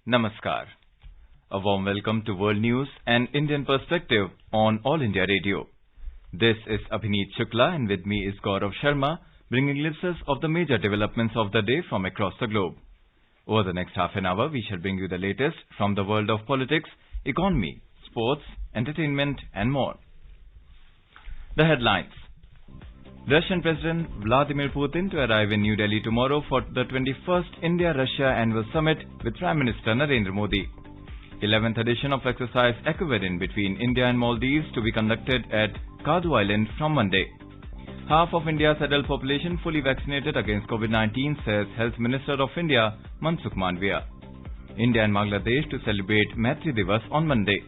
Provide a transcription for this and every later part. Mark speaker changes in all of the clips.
Speaker 1: Namaskar. A warm welcome to World News and Indian Perspective on All India Radio. This is Abhineet Shukla and with me is Gaurav Sharma, bringing glimpses of the major developments of the day from across the globe. Over the next half an hour, we shall bring you the latest from the world of politics, economy, sports, entertainment and more. The headlines. Russian President Vladimir Putin to arrive in New Delhi tomorrow for the 21st India-Russia Annual Summit with Prime Minister Narendra Modi. 11th edition of exercise Equivalent between India and Maldives to be conducted at Kadu Island from Monday. Half of India's adult population fully vaccinated against COVID-19, says Health Minister of India Mansukh Mandavia. India and Bangladesh to celebrate Maitri Divas on Monday.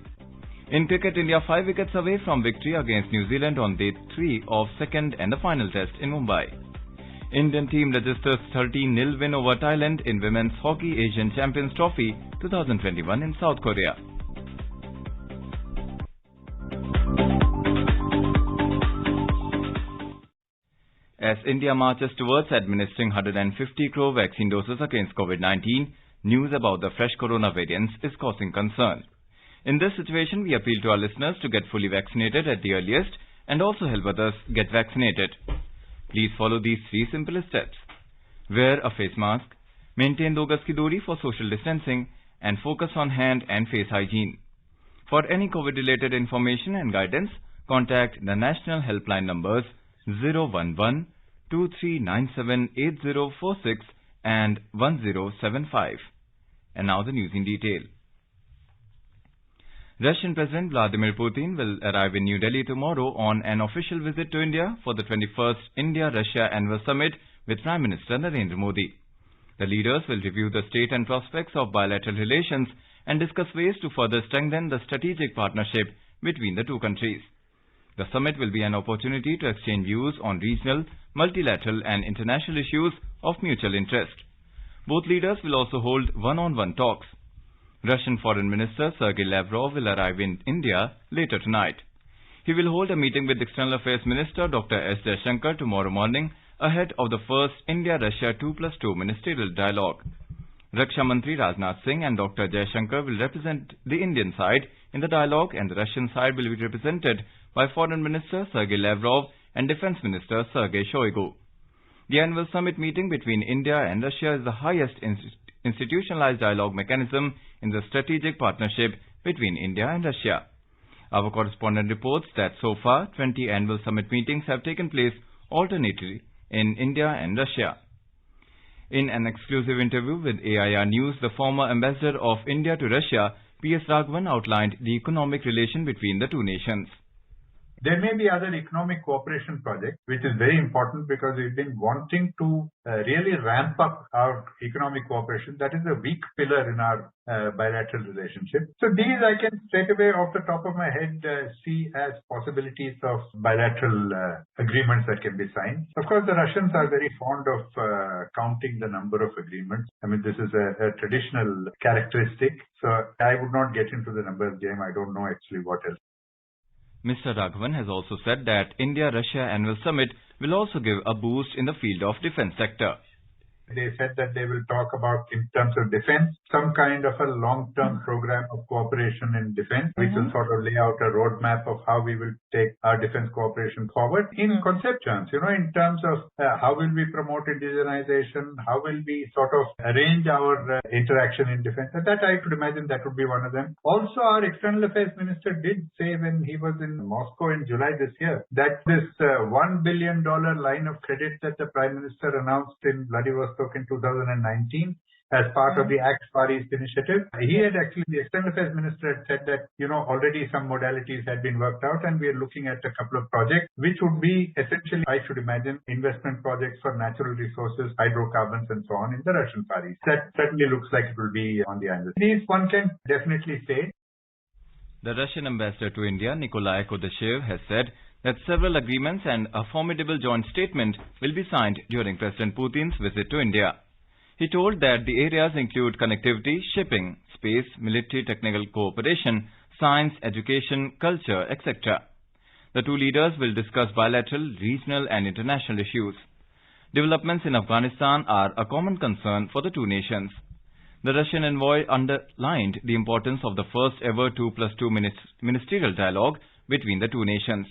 Speaker 1: In cricket, India 5 wickets away from victory against New Zealand on day 3 of second and the final test in Mumbai. Indian team registers 13-0 win over Thailand in Women's Hockey Asian Champions Trophy 2021 in South Korea. As India marches towards administering 150 crore vaccine doses against COVID-19, news about the fresh corona variants is causing concern. In this situation, we appeal to our listeners to get fully vaccinated at the earliest and also help others get vaccinated. Please follow these 3 simple steps. Wear a face mask, maintain 2 gaz ki duri for social distancing, and focus on hand and face hygiene. For any COVID-related information and guidance, contact the national helpline numbers 011-2397-8046 and 1075. And now the news in detail. Russian President Vladimir Putin will arrive in New Delhi tomorrow on an official visit to India for the 21st India-Russia Annual Summit with Prime Minister Narendra Modi. The leaders will review the state and prospects of bilateral relations and discuss ways to further strengthen the strategic partnership between the two countries. The summit will be an opportunity to exchange views on regional, multilateral and international issues of mutual interest. Both leaders will also hold one-on-one talks. Russian Foreign Minister Sergei Lavrov will arrive in India later tonight. He will hold a meeting with External Affairs Minister Dr. S. Jaishankar tomorrow morning ahead of the first India-Russia 2+2 ministerial dialogue. Raksha Mantri Rajnath Singh and Dr. Jaishankar will represent the Indian side in the dialogue and the Russian side will be represented by Foreign Minister Sergei Lavrov and Defence Minister Sergei Shoigu. The annual summit meeting between India and Russia is the highest institutionalized dialogue mechanism in the strategic partnership between India and Russia. Our correspondent reports that so far 20 annual summit meetings have taken place alternately in India and Russia. In an exclusive interview with AIR News, the former ambassador of India to Russia, P.S. Raghavan, outlined the economic relation between the two nations.
Speaker 2: There may be other economic cooperation projects, which is very important because we've been wanting to really ramp up our economic cooperation. That is a weak pillar in our bilateral relationship. So these I can straight away off the top of my head see as possibilities of bilateral agreements that can be signed. Of course, the Russians are very fond of counting the number of agreements. I mean, this is a traditional characteristic. So I would not get into the numbers game. I don't know actually what else.
Speaker 1: Mr. Raghavan has also said that India-Russia Annual Summit will also give a boost in the field of defense sector.
Speaker 2: They said that they will talk about, in terms of defense, some kind of a long-term program of cooperation in defense, which will sort of lay out a roadmap of how we will take our defense cooperation forward in concept terms, in terms of how will we promote indigenization, how will we sort of arrange our interaction in defense. And that I could imagine that would be one of them. Also, our External Affairs Minister did say when he was in Moscow in July this year that this $1 billion line of credit that the Prime Minister announced in Vladivostok in 2019 as part of the Act Far East initiative. He had actually, the External Affairs Minister had said that, already some modalities had been worked out and we are looking at a couple of projects which would be essentially, I should imagine, investment projects for natural resources, hydrocarbons and so on in the Russian Far East. That certainly looks like it will be on the anvil. These one can definitely say.
Speaker 1: The Russian ambassador to India, Nikolai Kudashev, has said that several agreements and a formidable joint statement will be signed during President Putin's visit to India. He told that the areas include connectivity, shipping, space, military technical cooperation, science, education, culture, etc. The two leaders will discuss bilateral, regional and international issues. Developments in Afghanistan are a common concern for the two nations. The Russian envoy underlined the importance of the first ever 2+2 ministerial dialogue between the two nations.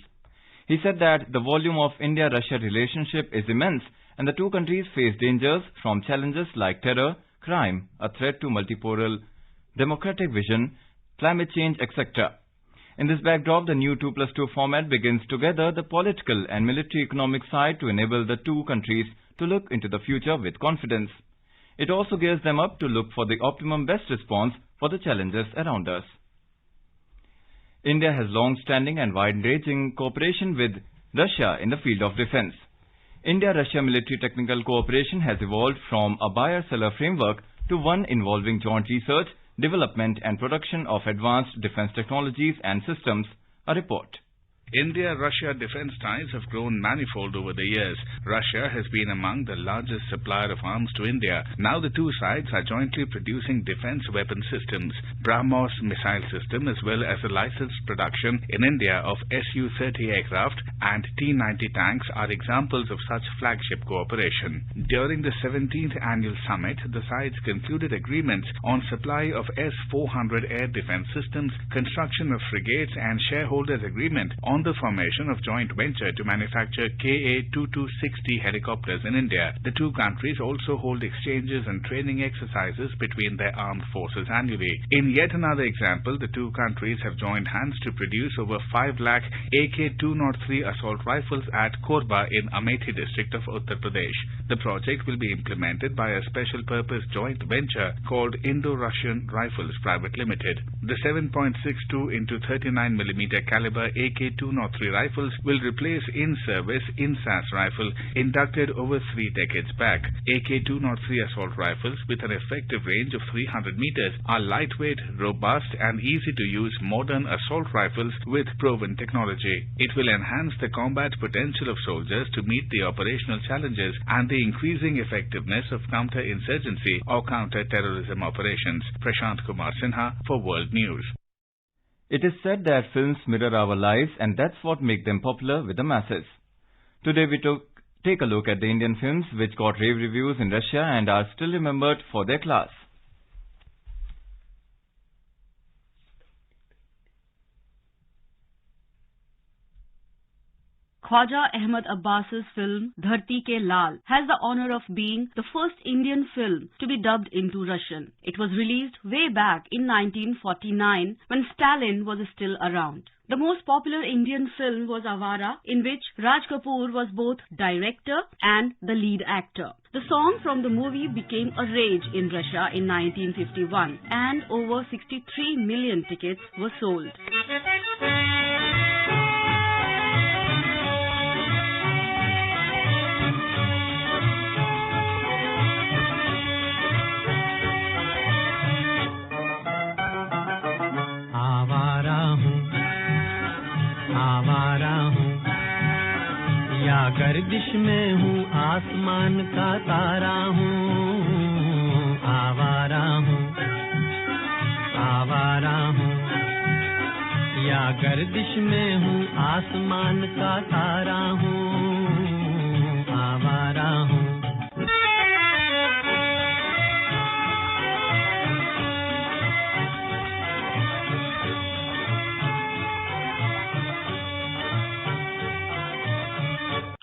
Speaker 1: He said that the volume of India-Russia relationship is immense and the two countries face dangers from challenges like terror, crime, a threat to multipolar democratic vision, climate change, etc. In this backdrop, the new 2+2 format begins together the political and military economic side to enable the two countries to look into the future with confidence. It also gears them up to look for the optimum best response for the challenges around us. India has long-standing and wide-ranging cooperation with Russia in the field of defense. India-Russia military technical cooperation has evolved from a buyer-seller framework to one involving joint research, development and production of advanced defense technologies and systems, a report.
Speaker 3: India-Russia defense ties have grown manifold over the years. Russia has been among the largest supplier of arms to India. Now the two sides are jointly producing defense weapon systems. BrahMos missile system as well as a licensed production in India of Su-30 aircraft and T-90 tanks are examples of such flagship cooperation. During the 17th annual summit, the sides concluded agreements on supply of S-400 air defense systems, construction of frigates and shareholders agreement on the formation of joint venture to manufacture Ka-2260 helicopters in India. The two countries also hold exchanges and training exercises between their armed forces annually. In yet another example, the two countries have joined hands to produce over 5 lakh AK-203 assault rifles at Korba in Amethi district of Uttar Pradesh. The project will be implemented by a special purpose joint venture called Indo-Russian Rifles Private Limited. The 7.62 into 39mm caliber AK-203 rifles will replace in-service INSAS rifle inducted over 3 decades back. AK-203 assault rifles with an effective range of 300 meters are lightweight, robust and easy to use modern assault rifles with proven technology. It will enhance the combat potential of soldiers to meet the operational challenges and the increasing effectiveness of counter-insurgency or counter-terrorism operations. Prashant Kumar Sinha for World News.
Speaker 1: It is said that films mirror our lives and that's what makes them popular with the masses. Today we take a look at the Indian films which got rave reviews in Russia and are still remembered for their class.
Speaker 4: Khwaja Ahmad Abbas's film Dharti Ke Lal has the honor of being the first Indian film to be dubbed into Russian. It was released way back in 1949 when Stalin was still around. The most popular Indian film was Avara, in which Raj Kapoor was both director and the lead actor. The song from the movie became a rage in Russia in 1951 and over 63 million tickets were sold.
Speaker 5: या गर्दिश में हूँ आसमान का तारा हूँ आवारा हूँ या गर्दिश में हूँ आसमान का तारा हूँ आवारा हूँ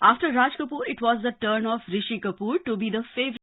Speaker 4: After Raj Kapoor, it was the turn of Rishi Kapoor to be the favorite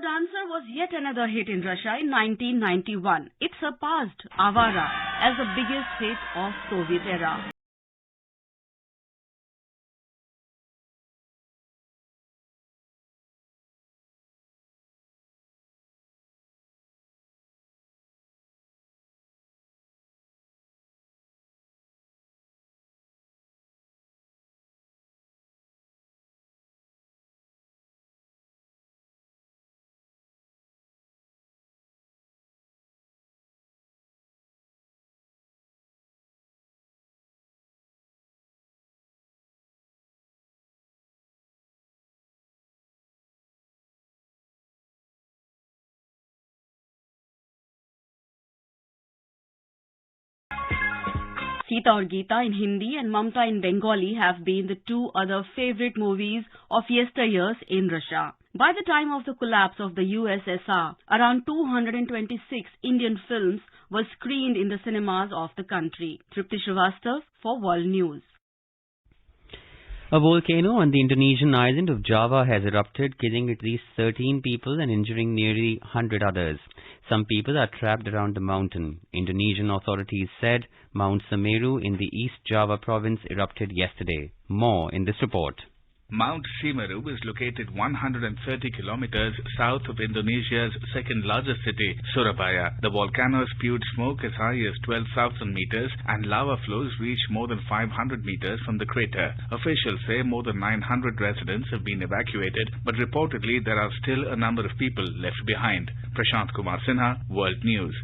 Speaker 4: Dancer was yet another hit in Russia in 1991. It surpassed Avara as the biggest hit of Soviet era. Sita aur Geeta in Hindi and Mamta in Bengali have been the two other favorite movies of yesteryears in Russia. By the time of the collapse of the USSR, around 226 Indian films were screened in the cinemas of the country. Tripti Srivastav for World News.
Speaker 6: A volcano on the Indonesian island of Java has erupted, killing at least 13 people and injuring nearly 100 others. Some people are trapped around the mountain. Indonesian authorities said Mount Semeru in the East Java province erupted yesterday. More in this report.
Speaker 3: Mount Semeru is located 130 kilometers south of Indonesia's second largest city, Surabaya. The volcano spewed smoke as high as 12,000 meters and lava flows reach more than 500 meters from the crater. Officials say more than 900 residents have been evacuated, but reportedly there are still a number of people left behind. Prashant Kumar Sinha, World News.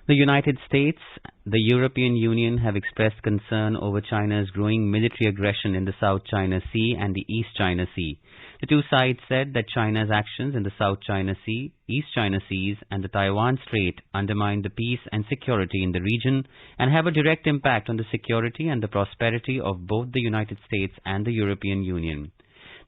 Speaker 6: The United States, the European Union have expressed concern over China's growing military aggression in the South China Sea and the East China Sea. The two sides said that China's actions in the South China Sea, East China Seas and the Taiwan Strait undermine the peace and security in the region and have a direct impact on the security and the prosperity of both the United States and the European Union.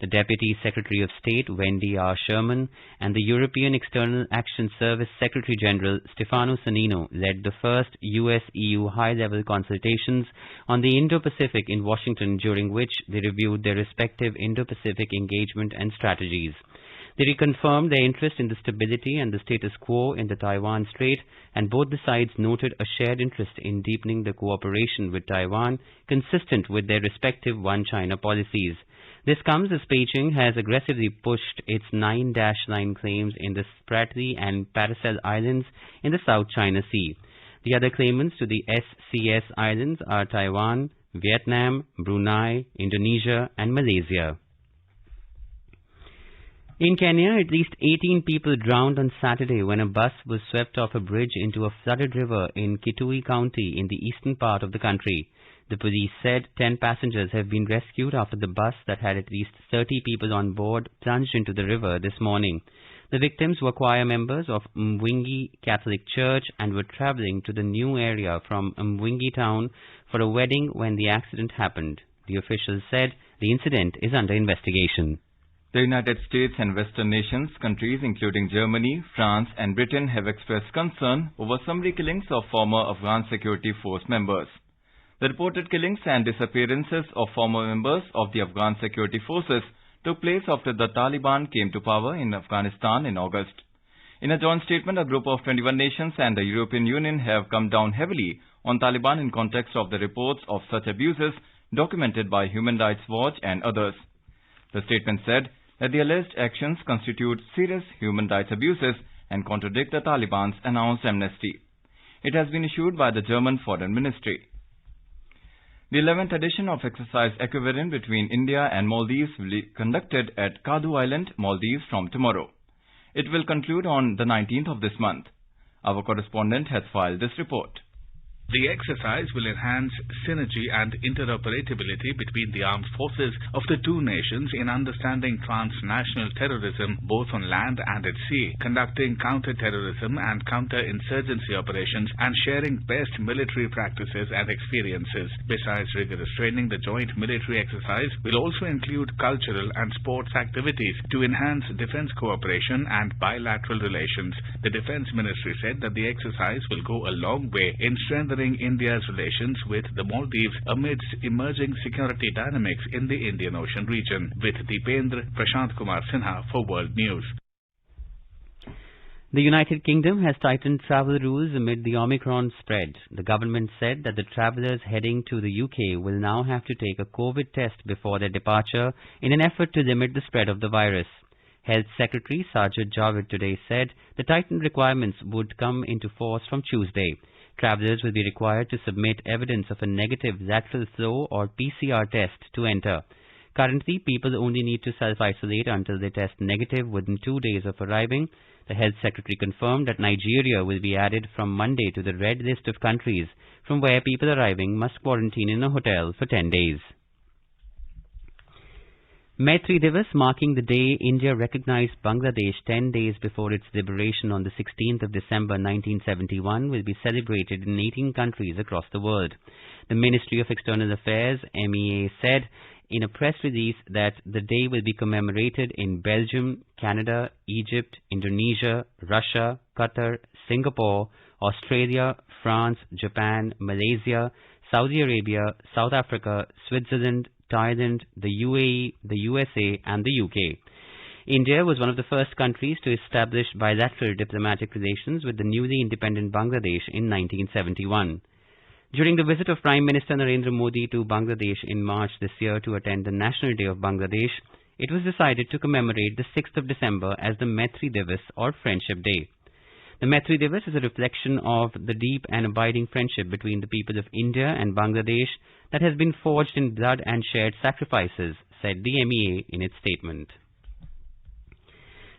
Speaker 6: The Deputy Secretary of State, Wendy R. Sherman, and the European External Action Service Secretary General, Stefano Sannino, led the first US-EU high-level consultations on the Indo-Pacific in Washington, during which they reviewed their respective Indo-Pacific engagement and strategies. They reconfirmed their interest in the stability and the status quo in the Taiwan Strait, and both the sides noted a shared interest in deepening the cooperation with Taiwan, consistent with their respective One China policies. This comes as Beijing has aggressively pushed its 9-line claims in the Spratly and Paracel Islands in the South China Sea. The other claimants to the SCS Islands are Taiwan, Vietnam, Brunei, Indonesia and Malaysia. In Kenya, at least 18 people drowned on Saturday when a bus was swept off a bridge into a flooded river in Kitui County in the eastern part of the country. The police said 10 passengers have been rescued after the bus that had at least 30 people on board plunged into the river this morning. The victims were choir members of Mwingi Catholic Church and were travelling to the new area from Mwingi town for a wedding when the accident happened. The officials said the incident is under investigation.
Speaker 1: The United States and Western nations, countries including Germany, France and Britain have expressed concern over summary killings of former Afghan security force members. The reported killings and disappearances of former members of the Afghan security forces took place after the Taliban came to power in Afghanistan in August. In a joint statement, a group of 21 nations and the European Union have come down heavily on Taliban in context of the reports of such abuses documented by Human Rights Watch and others. The statement said that the alleged actions constitute serious human rights abuses and contradict the Taliban's announced amnesty. It has been issued by the German Foreign Ministry. The 11th edition of Exercise Equivalent between India and Maldives will be conducted at Kadu Island, Maldives from tomorrow. It will conclude on the 19th of this month. Our correspondent has filed this report.
Speaker 3: The exercise will enhance synergy and interoperability between the armed forces of the two nations in understanding transnational terrorism both on land and at sea, conducting counter-terrorism and counter-insurgency operations, and sharing best military practices and experiences. Besides rigorous training, the joint military exercise will also include cultural and sports activities to enhance defense cooperation and bilateral relations. The Defense Ministry said that the exercise will go a long way in strengthening India's relations with the Maldives amidst emerging security dynamics in the Indian Ocean region. With Deependra, Prashant Kumar Sinha for World News.
Speaker 6: The United Kingdom has tightened travel rules amid the Omicron spread. The government said that the travellers heading to the UK will now have to take a COVID test before their departure in an effort to limit the spread of the virus. Health Secretary Sajid Javid today said the tightened requirements would come into force from Tuesday. Travellers will be required to submit evidence of a negative lateral flow or PCR test to enter. Currently, people only need to self-isolate until they test negative within 2 days of arriving. The Health Secretary confirmed that Nigeria will be added from Monday to the red list of countries from where people arriving must quarantine in a hotel for 10 days. Maitri Divas, marking the day India recognized Bangladesh 10 days before its liberation on the 16th of December 1971, will be celebrated in 18 countries across the world. The Ministry of External Affairs, MEA, said in a press release that the day will be commemorated in Belgium, Canada, Egypt, Indonesia, Russia, Qatar, Singapore, Australia, France, Japan, Malaysia, Saudi Arabia, South Africa, Switzerland, Thailand, the UAE, the USA and the UK. India was one of the first countries to establish bilateral diplomatic relations with the newly independent Bangladesh in 1971. During the visit of Prime Minister Narendra Modi to Bangladesh in March this year to attend the National Day of Bangladesh, it was decided to commemorate the 6th of December as the Maitri Divas or Friendship Day. The Maitri Divas is a reflection of the deep and abiding friendship between the people of India and Bangladesh that has been forged in blood and shared sacrifices, said the MEA in its statement.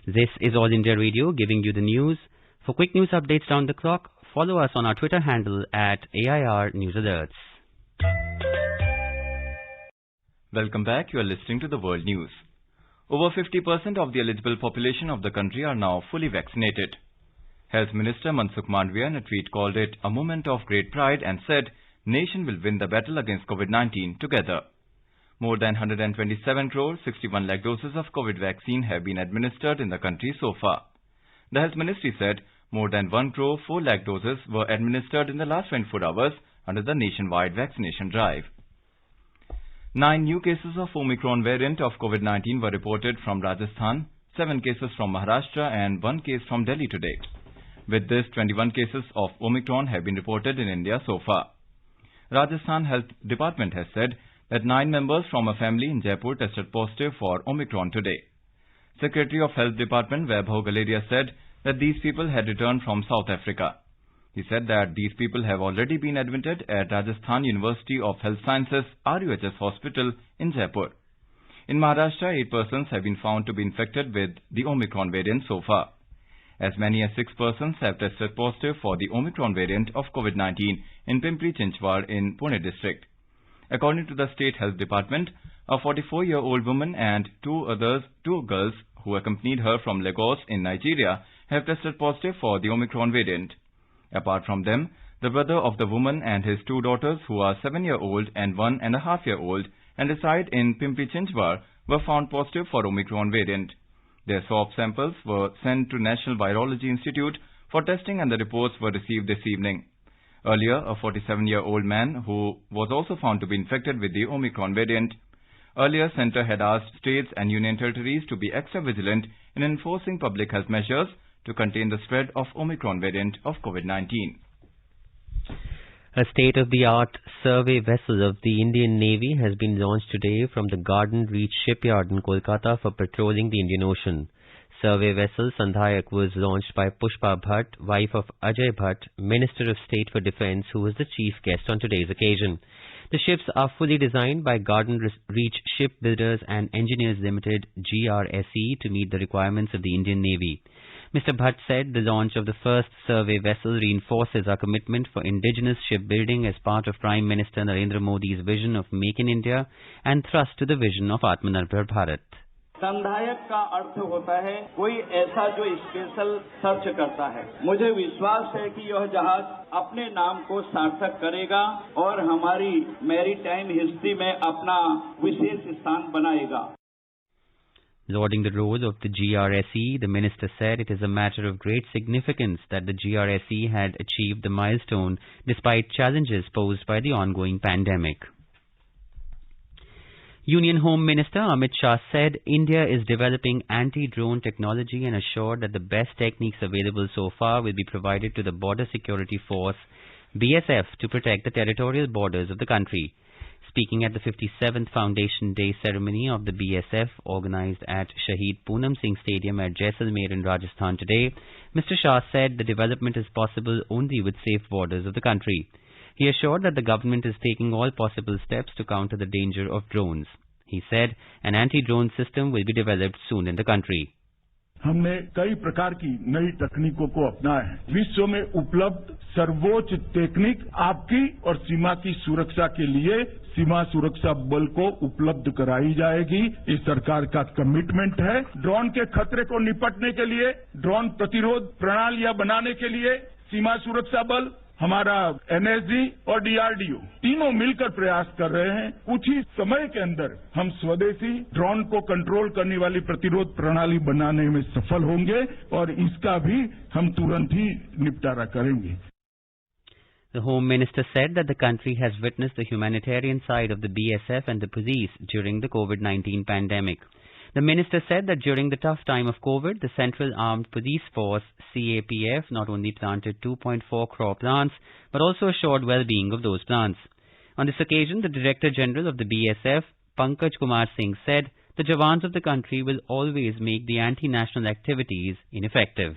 Speaker 6: This is All India Radio giving you the news. For quick news updates round the clock, follow us on our Twitter handle at AIR News Alerts.
Speaker 1: Welcome back. You are listening to the World News. Over 50% of the eligible population of the country are now fully vaccinated. Health Minister Mansukh Mandavia in a tweet called it a moment of great pride and said, "Nation will win the battle against COVID-19 together." More than 127 crore 61 lakh doses of COVID vaccine have been administered in the country so far. The Health Ministry said more than 1 crore 4 lakh doses were administered in the last 24 hours under the nationwide vaccination drive. 9 new cases of Omicron variant of COVID-19 were reported from Rajasthan, 7 cases from Maharashtra and 1 case from Delhi today. With this, 21 cases of Omicron have been reported in India so far. Rajasthan Health Department has said that 9 members from a family in Jaipur tested positive for Omicron today. Secretary of Health Department Vaibhav Galeria said that these people had returned from South Africa. He said that these people have already been admitted at Rajasthan University of Health Sciences RUHS Hospital in Jaipur. In Maharashtra, 8 persons have been found to be infected with the Omicron variant so far. As many as 6 persons have tested positive for the Omicron variant of COVID-19 in Pimpri-Chinchwad in Pune district. According to the State Health Department, a 44-year-old woman and two girls who accompanied her from Lagos in Nigeria have tested positive for the Omicron variant. Apart from them, the brother of the woman and his 2 daughters who are 7-year-old and 1.5-year-old and reside in Pimpri-Chinchwad were found positive for Omicron variant. Their swab samples were sent to National Virology Institute for testing and the reports were received this evening. Earlier, a 47-year-old man who was also found to be infected with the Omicron variant. Earlier, Centre had asked states and union territories to be extra vigilant in enforcing public health measures to contain the spread of Omicron variant of COVID-19.
Speaker 6: A state-of-the-art survey vessel of the Indian Navy has been launched today from the Garden Reach shipyard in Kolkata for patrolling the Indian Ocean. Survey vessel Sandhayak was launched by Pushpa Bhatt, wife of Ajay Bhatt, Minister of State for Defence, who was the chief guest on today's occasion. The ships are fully designed by Garden Reach Shipbuilders and Engineers Limited GRSE to meet the requirements of the Indian Navy. Mr. Bhatt said the launch of the first survey vessel reinforces our commitment for indigenous shipbuilding as part of Prime Minister Narendra Modi's vision of Make in India and thrust to the vision of Atmanirbhar Bharat.
Speaker 7: संधायक का अर्थ होता है कोई ऐसा जो special search करता है। मुझे विश्वास है कि यह जहाज अपने नाम को सार्थक करेगा और हमारी मैरीटाइम हिस्ट्री में अपना विशेष स्थान बनाएगा।
Speaker 6: Lauding the role of the GRSE, the minister said it is a matter of great significance that the GRSE had achieved the milestone despite challenges posed by the ongoing pandemic. Union Home Minister Amit Shah said India is developing anti-drone technology and assured that the best techniques available so far will be provided to the Border Security Force, BSF, to protect the territorial borders of the country. Speaking at the 57th Foundation Day ceremony of the BSF organized at Shaheed Poonam Singh Stadium at Jaisalmer in Rajasthan today, Mr. Shah said the development is possible only with safe borders of the country. He assured that the government is taking all possible steps to counter the danger of drones. He said an anti-drone system will be developed soon in the country.
Speaker 8: हमने कई प्रकार की नई तकनीकों को अपनाया है। विश्व में उपलब्ध सर्वोच्च टेक्निक आपकी और सीमा की सुरक्षा के लिए सीमा सुरक्षा बल को उपलब्ध कराई जाएगी। ये सरकार का कमिटमेंट है। ड्रोन के खतरे को निपटने के लिए, ड्रोन प्रतिरोध प्रणालियां बनाने के लिए सीमा सुरक्षा बल, हमारा एनएसजी और डीआरडीओ तीनों मिलकर प्रयास कर रहे हैं। कुछ ही समय के अंदर हम स्वदेशी ड्रोन को कंट्रोल करने वाली प्रतिरोध प्रणाली बनाने में सफल होंगे और इसका भी हम तुरंत ही निपटारा करेंगे।
Speaker 6: The Home Minister said that the country has witnessed the humanitarian side of the BSF and the police during the COVID-19 pandemic. The minister said that during the tough time of COVID, the Central Armed Police Force, CAPF, not only planted 2.4 crore plants, but also assured well-being of those plants. On this occasion, the Director General of the BSF, Pankaj Kumar Singh, said the Jawans of the country will always make the anti-national activities ineffective.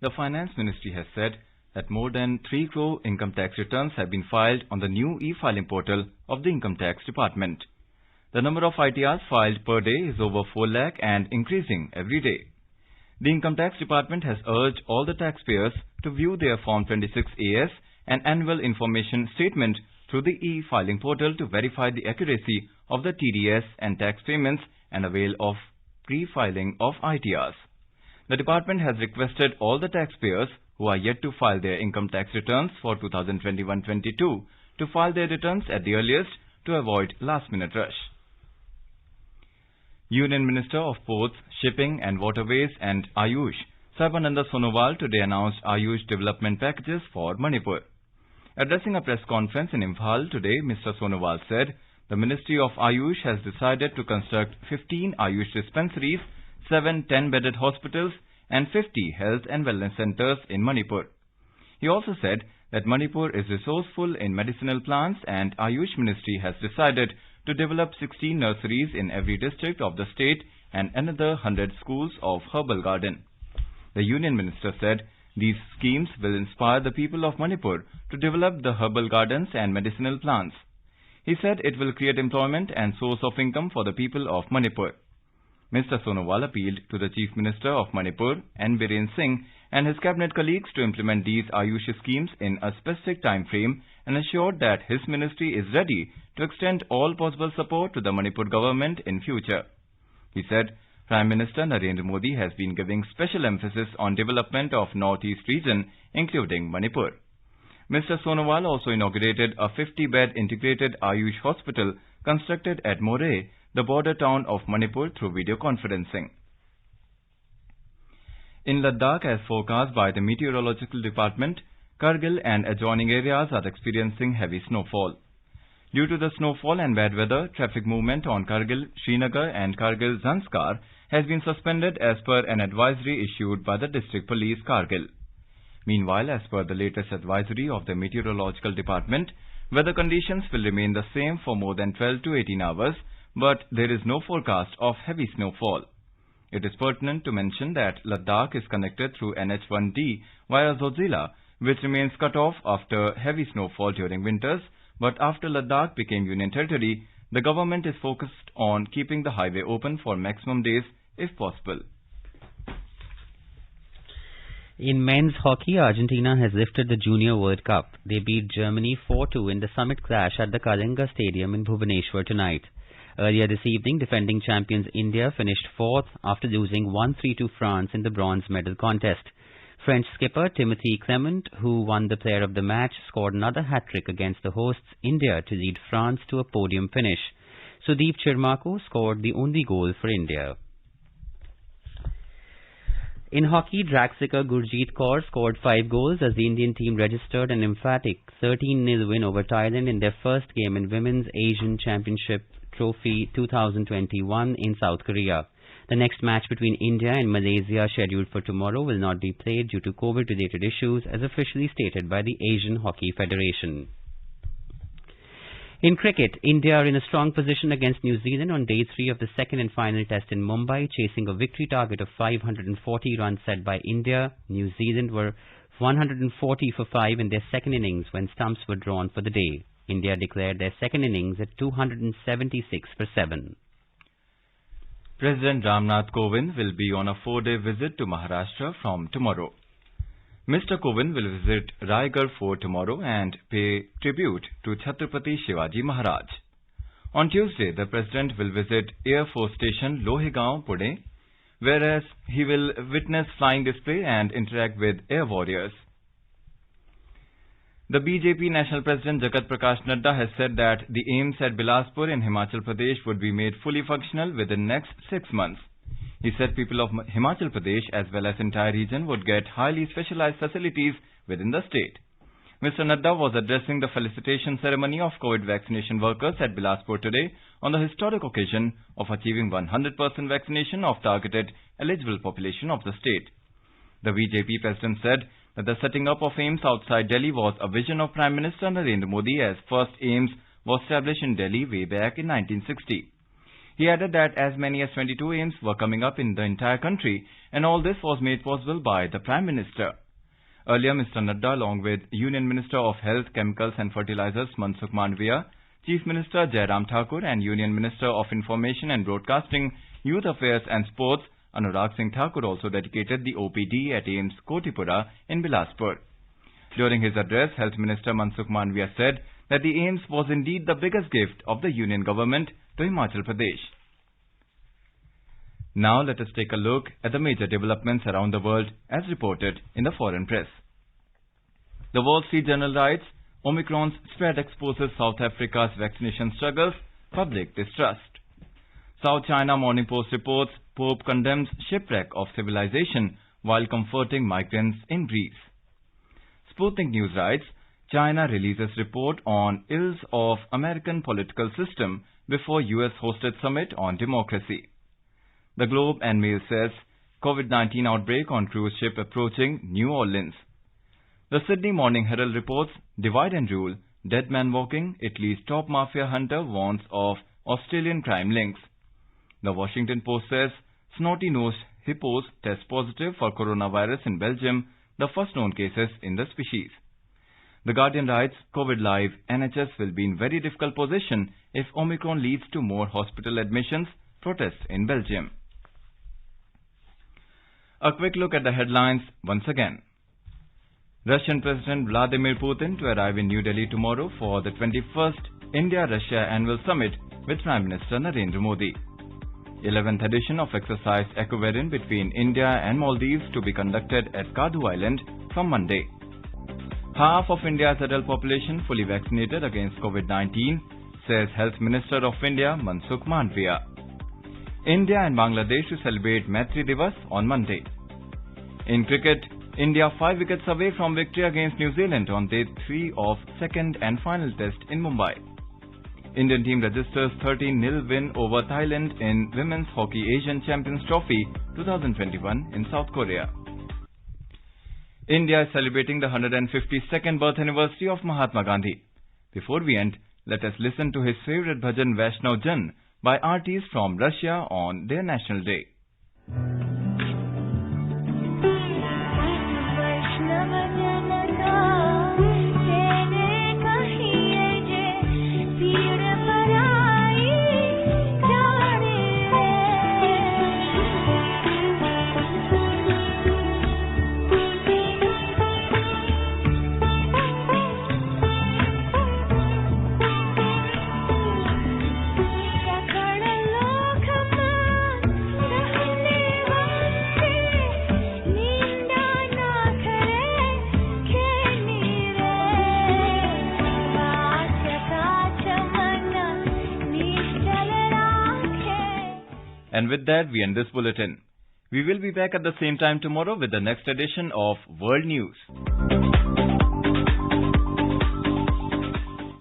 Speaker 1: The Finance Ministry has said that more than 3 crore income tax returns have been filed on the new e-filing portal of the Income Tax Department. The number of ITRs filed per day is over 4 lakh and increasing every day. The Income Tax Department has urged all the taxpayers to view their Form 26AS and Annual Information Statement through the e-filing portal to verify the accuracy of the TDS and tax payments and avail of pre-filing of ITRs. The department has requested all the taxpayers who are yet to file their income tax returns for 2021-22 to file their returns at the earliest to avoid last-minute rush. Union Minister of Ports, Shipping and Waterways and Ayush, Sarbananda Sonowal, today announced Ayush development packages for Manipur. Addressing a press conference in Imphal today, Mr. Sonowal said the Ministry of Ayush has decided to construct 15 Ayush dispensaries, 7 10-bedded hospitals and 50 health and wellness centers in Manipur. He also said that Manipur is resourceful in medicinal plants and Ayush Ministry has decided to develop 16 nurseries in every district of the state and another 100 schools of herbal garden. The Union Minister said these schemes will inspire the people of Manipur to develop the herbal gardens and medicinal plants. He said it will create employment and source of income for the people of Manipur. Mr. Sonowal appealed to the Chief Minister of Manipur, N. Biren Singh, and his cabinet colleagues to implement these Ayush schemes in a specific time frame and assured that his ministry is ready to extend all possible support to the Manipur government in future. He said Prime Minister Narendra Modi has been giving special emphasis on development of Northeast region, including Manipur. Mr. Sonowal also inaugurated a 50-bed integrated Ayush hospital constructed at Moreh, the border town of Manipur, through video conferencing. In Ladakh, as forecast by the Meteorological Department, Kargil and adjoining areas are experiencing heavy snowfall. Due to the snowfall and bad weather, traffic movement on Kargil, Srinagar and Kargil Zanskar has been suspended as per an advisory issued by the District Police Kargil. Meanwhile, as per the latest advisory of the Meteorological Department, weather conditions will remain the same for more than 12 to 18 hours, but there is no forecast of heavy snowfall. It is pertinent to mention that Ladakh is connected through NH1D via Zojila, which remains cut off after heavy snowfall during winters, but after Ladakh became Union Territory, the government is focused on keeping the highway open for maximum days if possible.
Speaker 6: In men's hockey, Argentina has lifted the Junior World Cup. They beat Germany 4-2 in the summit clash at the Kalinga Stadium in Bhubaneswar tonight. Earlier this evening, defending champions India finished fourth after losing 1-3 to France in the bronze medal contest. French skipper Timothy Clement, who won the player of the match, scored another hat-trick against the hosts India to lead France to a podium finish. Sudeep Chirmako scored the only goal for India. In hockey, drag-sticker Gurjeet Kaur scored 5 goals as the Indian team registered an emphatic 13-0 win over Thailand in their first game in Women's Asian Championship Trophy 2021 in South Korea. The next match between India and Malaysia, scheduled for tomorrow, will not be played due to COVID-related issues, as officially stated by the Asian Hockey Federation. In cricket, India are in a strong position against New Zealand on day 3 of the second and final test in Mumbai, chasing a victory target of 540 runs set by India. New Zealand were 140 for 5 in their second innings when stumps were drawn for the day. India declared their second innings at 276 for 7.
Speaker 1: President Ramnath Kovind will be on a 4-day visit to Maharashtra from tomorrow. Mr. Kovind will visit Raigarh Fort tomorrow and pay tribute to Chhatrapati Shivaji Maharaj. On Tuesday, the President will visit Air Force Station Lohegaon, Pune, whereas he will witness flying display and interact with air warriors. The BJP National President Jagat Prakash Nadda has said that the AIIMS at Bilaspur in Himachal Pradesh would be made fully functional within the next 6 months. He said people of Himachal Pradesh as well as entire region would get highly specialized facilities within the state. Mr. Nadda was addressing the felicitation ceremony of COVID vaccination workers at Bilaspur today on the historic occasion of achieving 100% vaccination of targeted eligible population of the state. The BJP President said that the setting up of AIIMS outside Delhi was a vision of Prime Minister Narendra Modi, as first AIIMS was established in Delhi way back in 1960. He added that as many as 22 AIIMS were coming up in the entire country, and all this was made possible by the Prime Minister. Earlier, Mr. Nadda, along with Union Minister of Health, Chemicals and Fertilizers Mansukh Mandavia, Chief Minister Jairam Thakur and Union Minister of Information and Broadcasting, Youth Affairs and Sports Anurag Singh Thakur also dedicated the OPD at AIIMS Kotipura in Bilaspur. During his address, Health Minister Mansukh Mandavia said that the AIIMS was indeed the biggest gift of the Union government to Himachal Pradesh. Now let us take a look at the major developments around the world as reported in the foreign press. The Wall Street Journal writes, Omicron's spread exposes South Africa's vaccination struggles, public distrust. South China Morning Post reports, Pope condemns shipwreck of civilization while comforting migrants in Greece. Sputnik News writes, China releases report on ills of American political system before US hosted summit on democracy. The Globe and Mail says, COVID-19 outbreak on cruise ship approaching New Orleans. The Sydney Morning Herald reports, divide and rule, dead man walking, Italy's top mafia hunter warns of Australian crime links. The Washington Post says, snotty-nosed hippos test positive for coronavirus in Belgium, the first known cases in the species. The Guardian writes, COVID live, NHS will be in very difficult position if Omicron leads to more hospital admissions, protests in Belgium. A quick look at the headlines once again. Russian President Vladimir Putin to arrive in New Delhi tomorrow for the 21st India-Russia Annual Summit with Prime Minister Narendra Modi. 11th edition of exercise Equivariant between India and Maldives to be conducted at Kadhu Island from Monday. Half of India's adult population fully vaccinated against COVID-19, says Health Minister of India Mansukh Mandavia. India and Bangladesh to celebrate Maitri Divas on Monday. In cricket, India 5 wickets away from victory against New Zealand on day 3 of second and final test in Mumbai. Indian team registers 13-0 win over Thailand in Women's Hockey Asian Champions Trophy 2021 in South Korea. India is celebrating the 152nd birth anniversary of Mahatma Gandhi. Before we end, let us listen to his favorite bhajan Vaishnav Jan by artists from Russia on their National Day. And with that, we end this bulletin. We will be back at the same time tomorrow with the next edition of World News.